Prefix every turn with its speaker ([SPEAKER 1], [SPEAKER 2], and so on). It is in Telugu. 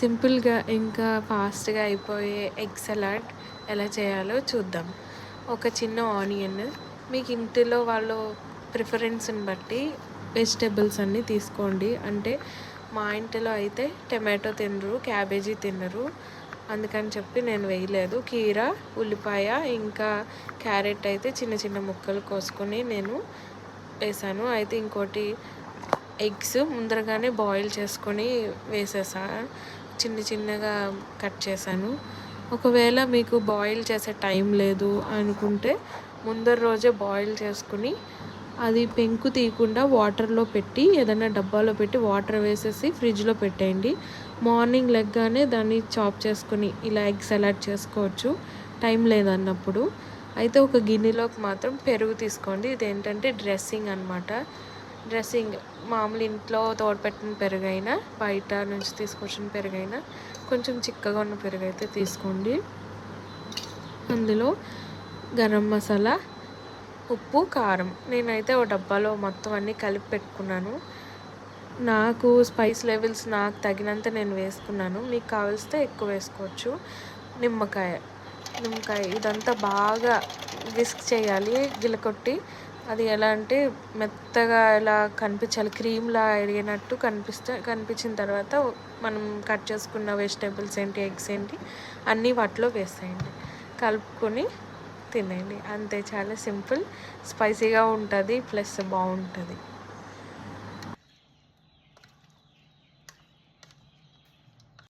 [SPEAKER 1] సింపుల్‌గా ఇంకా ఫాస్ట్‌గా అయిపోయే ఎగ్ సలాడ్ ఎలా చేయాలో చూద్దాం. ఒక చిన్న ఆనియన్ మీకు ఇంటిలో వాళ్ళు ప్రిఫరెన్స్‌ని బట్టి వెజిటబుల్స్ అన్నీ తీసుకోండి. అంటే మా ఇంటిలో అయితే టమాటో తినరు, క్యాబేజీ తినరు. అందుకని చెప్పి నేను వేయలేదు. కీరా, ఉల్లిపాయ ఇంకా క్యారెట్ అయితే చిన్న చిన్న ముక్కలు కోసుకొని నేను వేశాను. అయితే ఇంకోటి ఎగ్స్ ముందరగానే బాయిల్ చేసుకొని వేసేసా. చిన్న చిన్నగా కట్ చేశాను. ఒకవేళ మీకు బాయిల్ చేసే టైం లేదు అనుకుంటే ముందర రోజే బాయిల్ చేసుకుని అది పెంకు తీయకుండా వాటర్లో పెట్టి ఏదైనా డబ్బాలో పెట్టి వాటర్ వేసేసి ఫ్రిడ్జ్లో పెట్టేయండి. మార్నింగ్ లెగ్గానే దాన్ని చాప్ చేసుకుని ఇలా ఎగ్ సలాడ్ చేసుకోవచ్చు టైం లేదన్నప్పుడు. అయితే ఒక గిన్నెలోకి మాత్రం పెరుగు తీసుకోండి. ఇదేంటంటే డ్రెస్సింగ్ అనమాట. డ్రెస్సింగ్ మామూలు ఇంట్లో తోడపెట్టిన పెరుగైనా బయట నుంచి తీసుకొచ్చిన పెరుగైనా కొంచెం చిక్కగా ఉన్న పెరుగు అయితే తీసుకోండి. అందులో గరం మసాలా, ఉప్పు, కారం నేనైతే ఓ డబ్బాలో మొత్తం అన్నీ కలిపి పెట్టుకున్నాను. నాకు స్పైస్ లెవెల్స్ నాకు తగినంత నేను వేసుకున్నాను. మీకు కావలిస్తే ఎక్కువ వేసుకోవచ్చు. నిమ్మకాయ ఇదంతా బాగా విస్క్ చేయాలి గిలకొట్టి. అది ఎలా అంటే మెత్తగా ఇలా కనిపించాలి, క్రీమ్లా ఎరిగినట్టు కనిపించిన తర్వాత మనం కట్ చేసుకున్న వెజిటేబుల్స్ ఏంటి, ఎగ్స్ ఏంటి అన్నీ వాటిలో వేసేయండి. కలుపుకొని తినేయండి. అంతే, చాలా సింపుల్, స్పైసీగా ఉంటుంది, ప్లస్ బాగుంటుంది.